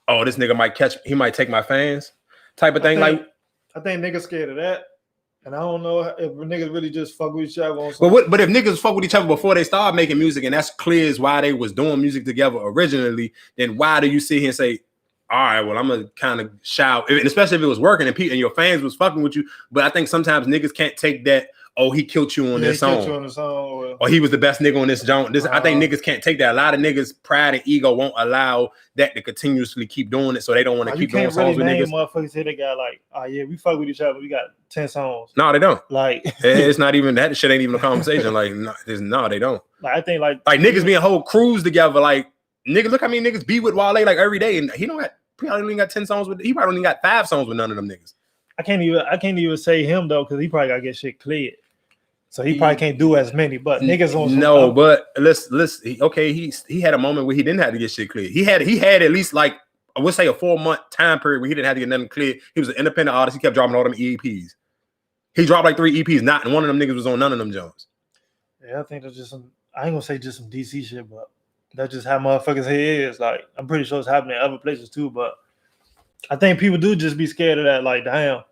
oh, this nigga might he might take my fans type of thing? I think niggas scared of that. And I don't know if niggas really just fuck with each other on but if niggas fuck with each other before they started making music, and that's clear as why they was doing music together originally, then why do you sit here and say, all right, well, I'm gonna kind of shout, and especially if it was working and your fans was fucking with you. But I think sometimes niggas can't take that, oh, he killed you on this song. Or he was the best nigga on this joint. I think niggas can't take that. A lot of niggas' pride and ego won't allow that to continuously keep doing it, so they don't want to keep doing songs with niggas. Motherfuckers here, they got like, oh yeah, we fuck with each other. We got 10 songs. No, they don't. Like, it's not even that shit. Ain't even a conversation. Like, no, they don't. Like, I think like niggas being whole crews together. Like, nigga, look how many niggas be with Wale like every day, and he probably only got 10 songs with. He probably only got 5 songs with none of them niggas. I can't even say him though, because he probably gotta get shit cleared. So he probably can't do as many, but niggas on no. But let's okay. He had a moment where he didn't have to get shit cleared. He had at least like I would say a 4-month time period where he didn't have to get nothing cleared. He was an independent artist. He kept dropping all them EPs. He dropped like 3 EPs, and one of them niggas was on none of them Jones. Yeah, I think that's just some. I ain't gonna say just some DC shit, but that's just how motherfuckers here is. Like, I'm pretty sure it's happening in other places too, but I think people do just be scared of that. Like, damn,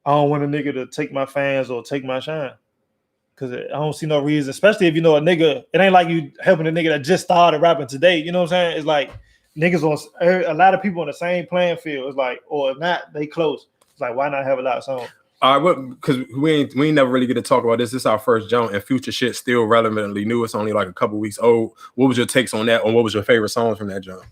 I don't want a nigga to take my fans or take my shine. Because I don't see no reason, especially if you know a nigga, it ain't like you helping a nigga that just started rapping today. You know what I'm saying? It's like niggas on a lot of people on the same playing field. It's like, or if not, they close. It's like, why not have a lot of songs? All right, because we ain't never really get to talk about this. This is our first joint, and Future shit still relevantly new. It's only like a couple weeks old. What was your takes on that? Or what was your favorite songs from that joint?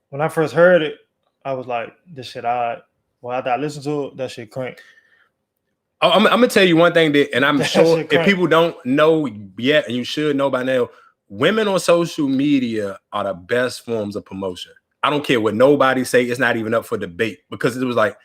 When I first heard it, I was like, this shit odd. Well, after I listened to it, that shit crank. I'm gonna tell you one thing that, and I'm sure if people don't know yet, and you should know by now, women on social media are the best forms of promotion. I don't care what nobody say. It's not even up for debate, because it was like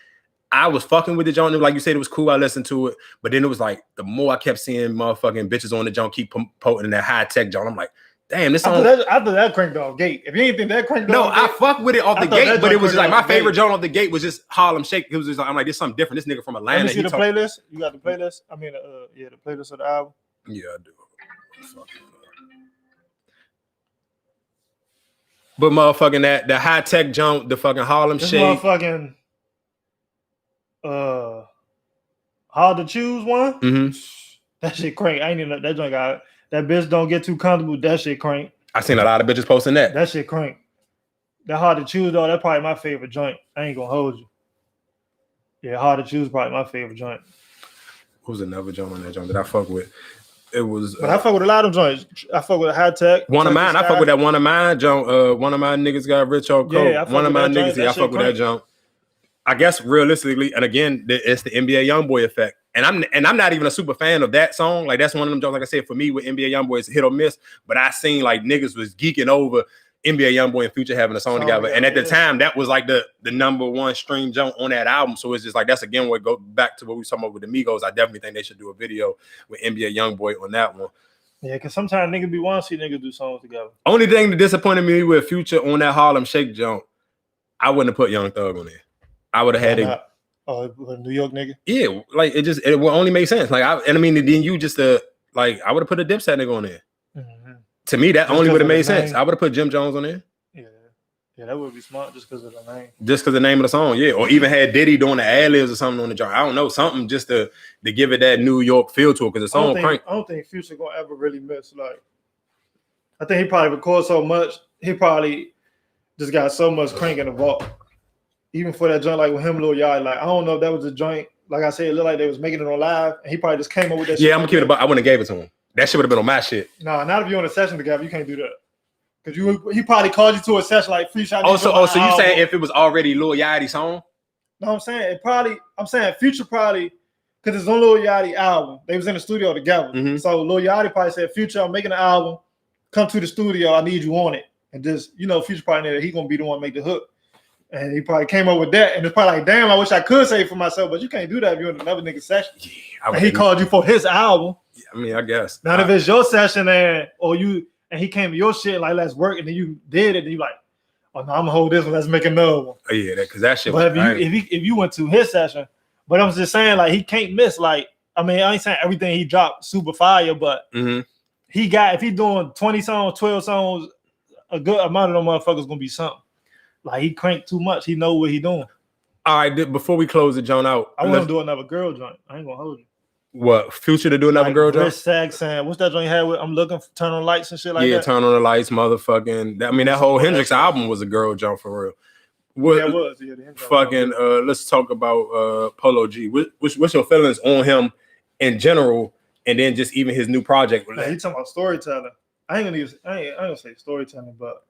I was fucking with the joint. Like you said, it was cool. I listened to it, but then it was like the more I kept seeing motherfucking bitches on the joint keep promoting that high tech joint, I'm like, damn, this song. I thought that cranked off gate. If you ain't think that cranked off I fuck with it off the gate, but it was like my favorite joint off the gate was just Harlem Shake. It was just like, I'm like, there's something different. This nigga from Atlanta. Let me see the playlist. You got the playlist? I mean, the playlist of the album. Yeah, I do. But motherfucking the high tech jump, the fucking Harlem Shake. Motherfucking Hard to Choose one. Mm-hmm. That shit crank. I ain't even that joint got that bitch don't get too comfortable. That shit crank. I seen a lot of bitches posting that. That shit crank. That Hard to Choose though, that's probably my favorite joint. I ain't gonna hold you. Yeah, Hard to Choose probably my favorite joint. What was another joint on that joint that I fuck with? It was. But I fuck with a lot of joints. I fuck with High Tech. One of mine. I fuck with that one of mine joint. One of my niggas got rich on coke. Yeah, one of my niggas. Yeah, I fuck with that joint. I guess realistically, and again, it's the NBA YoungBoy effect. And I'm not even a super fan of that song. Like, that's one of them joints. Like I said, for me with NBA YoungBoy, it's hit or miss. But I seen like niggas was geeking over NBA YoungBoy and Future having a song together. And at the time, that was like the number one stream joint on that album. So it's just like, that's again what go back to what we were talking about with the Migos. I definitely think they should do a video with NBA YoungBoy on that one. Yeah, because sometimes niggas be want to see niggas do songs together. Only thing that disappointed me with Future on that Harlem Shake joint, I wouldn't have put Young Thug on there. I would have had it. Oh, a New York nigga? Yeah, like it would only make sense. Like, then you just like, I would have put a Dipset nigga on there. Mm-hmm. To me, that just only would have made sense. I would have put Jim Jones on there. Yeah, that would be smart just because of the name. Just because the name of the song, yeah. Or even had Diddy doing the ad-libs or something on the jar. I don't know, something just to give it that New York feel to it, because the song crank. I don't think Future gonna ever really miss. Like, I think he probably records so much. He probably just got so much crank in the vault. Even for that joint, like with him, Lil Yachty, like, I don't know if that was a joint. Like I said, it looked like they was making it on live, and he probably just came up with that shit. Yeah, I'm gonna keep it about. I wouldn't have gave it to him. That shit would have been on my shit. Nah, not if you're on a session together. You can't do that. Because he probably called you to a session like free shot. So you saying if it was already Lil Yachty's song? No, I'm saying Future probably, because it's on Lil Yachty album. They was in the studio together. Mm-hmm. So Lil Yachty probably said, Future, I'm making an album. Come to the studio. I need you on it. And just, Future probably knew that he gonna be the one to make the hook. And he probably came up with that. And it's probably like, damn, I wish I could say it for myself, but you can't do that if you're in another nigga session. Yeah, and he called you for his album. I mean, I guess. Now, if it's your session and he came to your shit like let's work, and then you did it, and you like, oh no, I'm gonna hold this one. Let's make another one. Oh, yeah, because that shit. But if you went to his session, but I'm just saying like he can't miss. Like I mean, I ain't saying everything he dropped super fire, but if he doing 20 songs, 12 songs, a good amount of them motherfuckers gonna be something. Like he cranked too much. He know what he doing. All right, before we close the joint out, I want to do another girl joint. I ain't gonna hold you. What Future to do another girl joint? Sag saying, what's that joint you had with? I'm looking for turn on lights and shit like that. Yeah, turn on the lights, motherfucking. I mean, that whole Hendrix album was a girl joint for real. Yeah, it was. Yeah, fucking. Let's talk about Polo G. What's your feelings on him in general, and then just even his new project? Man, he talking about storytelling. I ain't gonna say storytelling, but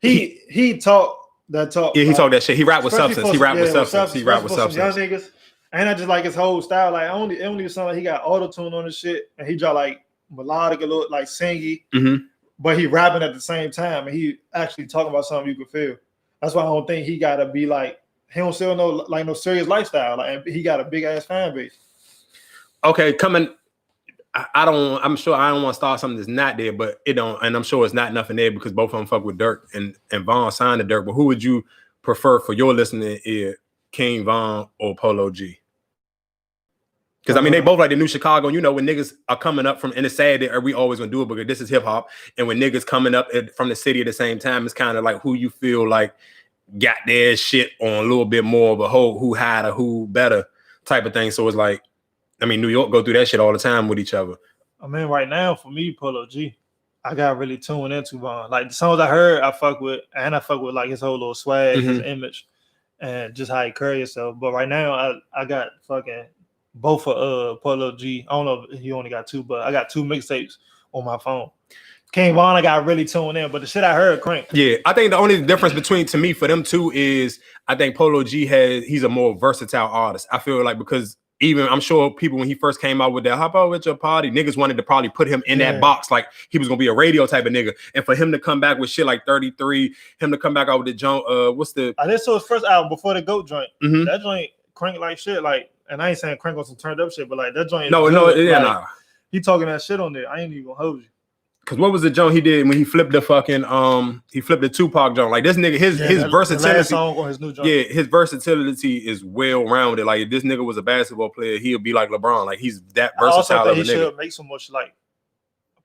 he talk that talk. Yeah, he talk that shit. He rap with substance. He rap with substance. He rap with substance. Young niggas. And I just like his whole style. Like it only sound like he got auto-tune on his shit, and he draw like melodic a little, like singy, but he rapping at the same time, and he actually talking about something you could feel. That's why I don't think he gotta be like he don't sell no serious lifestyle. Like he got a big ass fan base. Okay, I'm sure I don't want to start something that's not there, but it don't, and I'm sure it's not nothing there because both of them fuck with Dirk and Von signed to Dirk. But who would you prefer for your listening ear, King Von or Polo G? Because I mean, they both like the new Chicago. And, you know, when niggas are coming up from, and it's sad that we always gonna do it because this is hip hop. And when niggas coming up from the city at the same time, it's kind of like who you feel like got their shit on a little bit more of a who had or who better type of thing. So it's like, I mean, New York go through that shit all the time with each other. I mean, right now for me, Polo G, I got really tuned into Von. Like the songs I heard, I fuck with, and I fuck with like his whole little swag, his image, and just how he carry himself. But right now, I got fucking both for Polo G. I don't know if he only got two, but I got two mixtapes on my phone. King Von, I got really tuned in, but the shit I heard crank. Yeah, I think the only difference to me for them two is I think Polo G he's a more versatile artist. I feel like because even I'm sure people when he first came out with that hop out with your party, niggas wanted to probably put him in that box like he was gonna be a radio type of nigga. And for him to come back with shit like 33, him to come back out with the joint, what's the I listened to his first album before the GOAT joint. That joint crank like shit, like, and I ain't saying crank on some turned up shit, but like that joint. Nah. He talking that shit on there. I ain't even gonna hold you. Cause what was the joint he did when he flipped the fucking he flipped the Tupac joint? Like this nigga, his versatility. The last song on his new joint. Yeah, his versatility is well rounded. Like if this nigga was a basketball player, he'll be like LeBron. Like he's that versatile. I also think he should should make so much like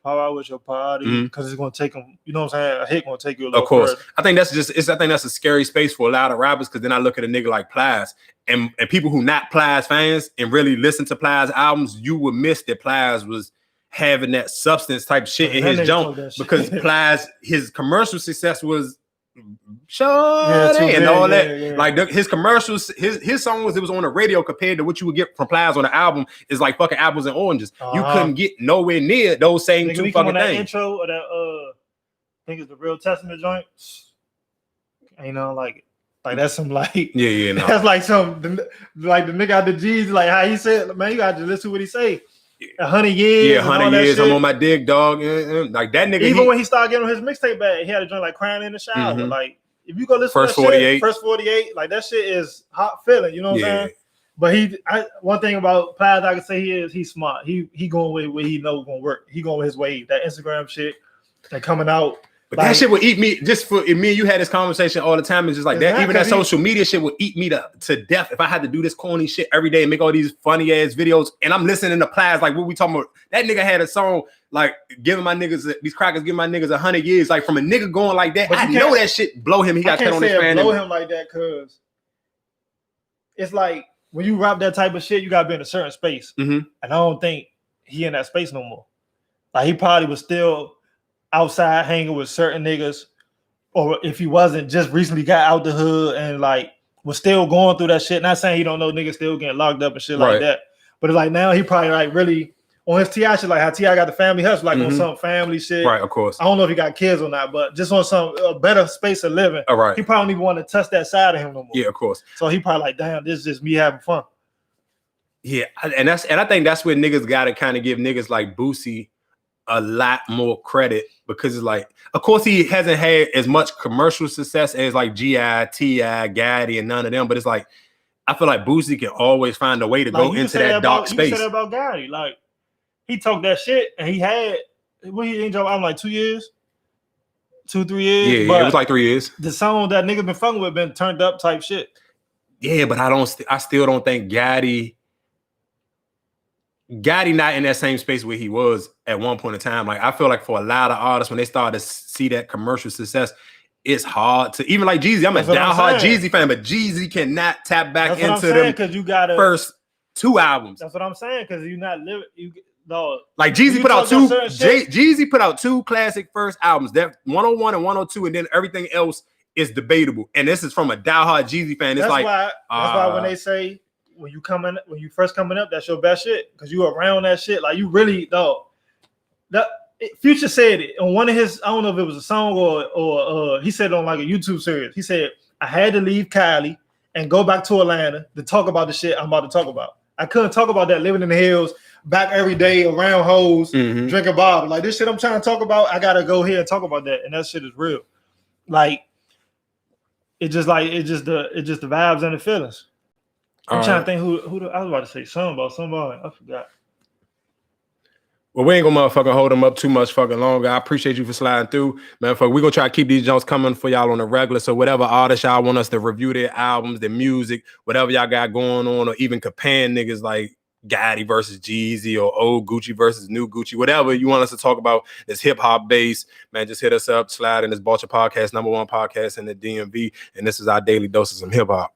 power with your party because it's gonna take him. You know what I'm saying? A hit gonna take you a little. Of course, further. I think that's a scary space for a lot of rappers. Because then I look at a nigga like Plies and people who not Plies fans and really listen to Plies albums, you would miss that Plies was having that substance type shit in his jump because Plies his commercial success was and all that. Yeah. Like his commercials, his songs that was on the radio compared to what you would get from Plies on the album is like fucking apples and oranges. You couldn't get nowhere near those same two fucking that things. Intro of that I think it's the Real Testament joint. Ain't nothing like it. Like that's some like no. That's like some like the nigga out the G's like how he said, man, you got to listen to what he say. 100 years. Yeah, 100 years. I'm on my dig, dog. Like that nigga. Even when he started getting on his mixtape back, he had a joint like crying in the shower. Like if you go listen first to that 48. Shit, first 48, like that shit is hot feeling. You know what I'm saying? But one thing about Plies I can say he's smart. He going with where he knows gonna work. He going with his wave. That Instagram shit and coming out. But that shit would eat me. Just for me and you had this conversation all the time. It's just like that. Even that social media shit would eat me to death if I had to do this corny shit every day and make all these funny ass videos. And I'm listening to Plies like what we talking about. That nigga had a song like giving my niggas these crackers, giving my niggas 100 years. Like from a nigga going like that, I know that shit blow him. He got cut on his fan. Blow him like that because it's like when you rap that type of shit, you gotta be in a certain space. And I don't think he in that space no more. Like he probably was still outside hanging with certain niggas, or if he wasn't, just recently got out the hood and like was still going through that shit. Not saying he don't know niggas still getting locked up and shit like that, but it's like now he probably like really on his T.I. shit, like how T.I. got the family hustle, like on some family shit. Right, of course. I don't know if he got kids or not, but just on some better space of living. All right. He probably don't even want to touch that side of him no more. Yeah, of course. So he probably like, damn, this is just me having fun. Yeah, and I think that's where niggas gotta kind of give niggas like Boosie a lot more credit because it's like, of course, he hasn't had as much commercial success as like G.I., T.I., Gotti, and none of them. But it's like, I feel like Boosie can always find a way to go into that dark space. You said that about Gotti. Like, he talked that shit, and he had when he ain't drop album like 2 years, 3 years. Yeah, but it was like 3 years. The song that niggas been fucking with been turned up type shit. Yeah, but I still don't think Gotti not in that same space where he was at one point in time. Like, I feel like for a lot of artists, when they start to see that commercial success, it's hard to, even like Jeezy. I'm a diehard Jeezy fan, but Jeezy cannot tap back into them because you got first 2 albums. That's what I'm saying, because you're not living. No, like Jeezy put out 2. Jeezy put out 2 classic first albums. That 101 and 102, and then everything else is debatable. And this is from a diehard Jeezy fan. It's that's like that's why when they say when you first coming up, that's your best shit, because you around that shit. Like, you really Future said it on one of his, I don't know if it was a song or he said it on like a YouTube series. He said, I had to leave Cali and go back to Atlanta to talk about the shit I'm about to talk about. I couldn't talk about that living in the hills, back every day around hoes, drinking bottle. Like, this shit I'm trying to talk about, I gotta go here and talk about that. And that shit is real. Like, it's just the vibes and the feelings. I'm trying to think who I was about to say something about somebody. I forgot. Well, we ain't gonna motherfucking hold them up too much fucking longer. I appreciate you for sliding through, man. We're gonna try to keep these jumps coming for y'all on the regular. So whatever artists y'all want us to review their albums, their music, whatever y'all got going on, or even comparing niggas like Gotti versus Jeezy or old Gucci versus new Gucci, whatever you want us to talk about that's hip hop based, man, just hit us up, slide in this Vulture Podcast, #1 podcast in the DMV, and this is our daily dose of some hip hop.